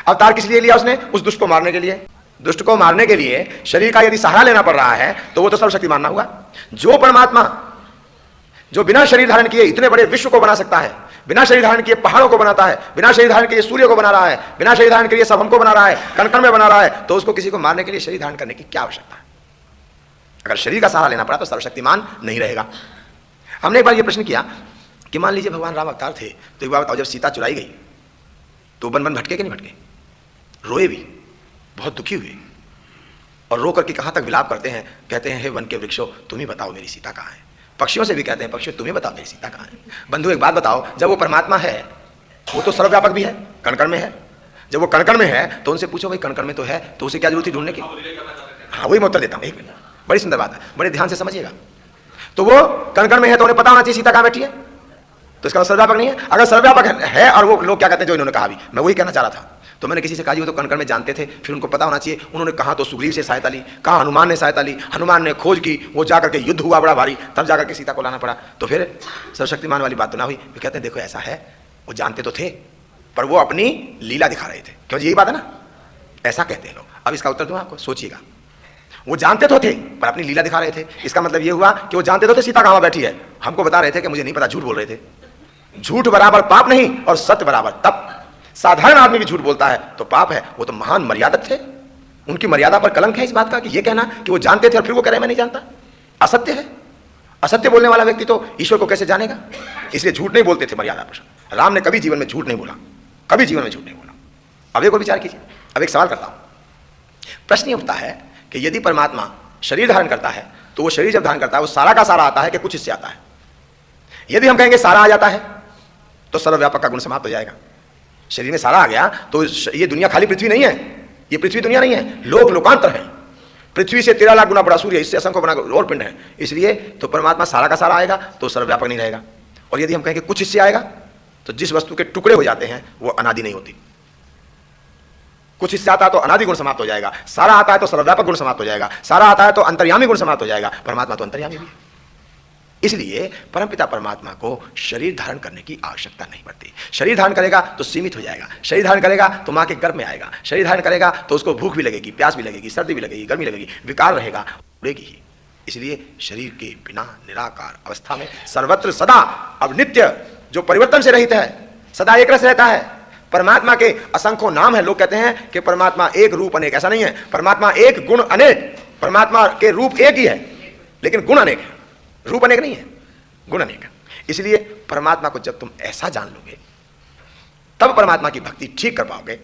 अवतार किस लिए लिया उसने? उस दुष्ट को मारने के लिए। दुष्ट को मारने के लिए शरीर का यदि सहारा लेना पड़ रहा है तो वो तो सर्वशक्तिमान ना हुआ। जो परमात्मा जो बिना शरीर धारण किए इतने बड़े विश्व को बना सकता है, बिना शरीर धारण किए पहाड़ों को बनाता है, बिना शरीर धारण किए सूर्य को बना रहा है, बिना शरीर धारण किए सब हमको बना रहा है, कण कण में बना रहा है, तो उसको किसी को मारने के लिए शरीर धारण करने की क्या आवश्यकता है? अगर शरीर का सहारा लेना पड़ा तो सर्वशक्तिमान नहीं रहेगा। हमने एक बार यह प्रश्न किया कि मान लीजिए भगवान राम अवतार थे, तो एक बार बताओ, जब सीता चुराई गई तो बन बन भटके कि नहीं भटके? रोए भी, बहुत दुखी हुए, और रो करके कहां तक विलाप करते हैं, कहते हैं हे वन के वृक्षों तुम ही बताओ मेरी सीता कहाँ है। पक्षियों से भी कहते हैं पक्षियों तुम्हें बताओ मेरी सीता कहाँ है। बंधु एक बात बताओ, जब वो परमात्मा है वो तो सर्वव्यापक भी है, कण कण में है। जब वो कण कण में है तो उनसे पूछो भाई कण कण में तो है, तो उसे क्या जरूरत थी ढूंढने की? हाँ वही मैं उत्तर देता हूँ, एक मिनट, बड़ी सुंदर बात है, बड़े ध्यान से समझिएगा। तो वो कण कण में है तो उन्हें पता होना चाहिए सीता कहाँ बैठी है, तो इसका सर्वव्यापक नहीं है। अगर सर्वव्यापक है और वो लोग क्या कहते हैं जो इन्होंने कहा, भी मैं वही कहना चाह रहा था। तो मैंने किसी से कहा जी वो तो कण कण में जानते थे, फिर उनको पता होना चाहिए, उन्होंने कहा तो सुग्रीव से सहायता ली, कहा हनुमान ने सहायता ली, हनुमान ने खोज की, वो जाकर के युद्ध हुआ बड़ा भारी, तब जाकर के सीता को लाना पड़ा। तो फिर सर्वशक्तिमान वाली बात तो ना हुई। वे कहते हैं देखो ऐसा है, वो जानते तो थे पर वो अपनी लीला दिखा रहे थे। क्यों, यही बात है ना, ऐसा कहते हैं लोग। अब इसका उत्तर दूं आपको, सोचिएगा। वो जानते तो थे पर अपनी लीला दिखा रहे थे। इसका मतलब ये हुआ कि वो जानते तो थे सीता कहाँ बैठी है, हमको बता रहे थे कि मुझे नहीं पता, झूठ बोल रहे थे। झूठ बराबर पाप नहीं और सत्य बराबर तप। साधारण आदमी भी झूठ बोलता है तो पाप है, वो तो महान मर्यादक थे, उनकी मर्यादा पर कलंक है इस बात का कि ये कहना कि वो जानते थे और फिर वो कह रहे मैं नहीं जानता, असत्य है। असत्य बोलने वाला व्यक्ति तो ईश्वर को कैसे जानेगा? इसलिए झूठ नहीं बोलते थे मर्यादा पर। राम ने कभी जीवन में झूठ नहीं बोला, कभी जीवन में झूठ नहीं बोला। अब एक और विचार कीजिए। अब एक सवाल करता हूं, प्रश्न ये उठता है कि यदि परमात्मा शरीर धारण करता है तो वो शरीर जब धारण करता है वो सारा का सारा आता है कि कुछ हिस्से आता है? यदि हम कहेंगे सारा आ जाता है तो सर्वव्यापक का गुण समाप्त हो जाएगा। शरीर में सारा आ गया तो ये दुनिया खाली पृथ्वी नहीं है, ये पृथ्वी दुनिया नहीं है, लोक लोकांतर है। पृथ्वी से 13 लाख गुना बड़ा सूर्य, इससे असंख्य बना और पिंड है। इसलिए तो परमात्मा सारा का सारा आएगा तो सर्वव्यापक नहीं रहेगा। और यदि हम कहेंगे कुछ हिस्से आएगा तो जिस वस्तु के टुकड़े हो जाते हैं वो अनादि नहीं होती। कुछ हिस्सा आता है तो अनादि गुण समाप्त हो जाएगा, सारा आता है तो सर्वव्यापक गुण समाप्त हो जाएगा, सारा आता है तो अंतर्यामी गुण समाप्त हो जाएगा। परमात्मा तो अंतर्यामी भी है। इसलिए परमपिता परमात्मा को शरीर धारण करने की आवश्यकता नहीं पड़ती। शरीर धारण करेगा तो सीमित हो जाएगा, शरीर धारण करेगा तो मां के गर्भ में आएगा, शरीर धारण करेगा तो उसको भूख भी लगेगी, प्यास भी लगेगी, सर्दी भी लगेगी, गर्मी लगेगी, विकार रहेगा, उड़ेगी ही। इसलिए शरीर के बिना निराकार अवस्था में सर्वत्र सदा अब नित्य जो परिवर्तन से रहित है, सदा एक रस रहता है। परमात्मा के असंख्यों नाम है। लोग कहते हैं कि परमात्मा एक रूप अनेक, ऐसा नहीं है। परमात्मा एक गुण अनेक, परमात्मा के रूप एक ही है लेकिन गुण अनेक है, रूप अनेक नहीं है, गुण अनेक है। इसलिए परमात्मा को जब तुम ऐसा जान लोगे तब परमात्मा की भक्ति ठीक कर पाओगे।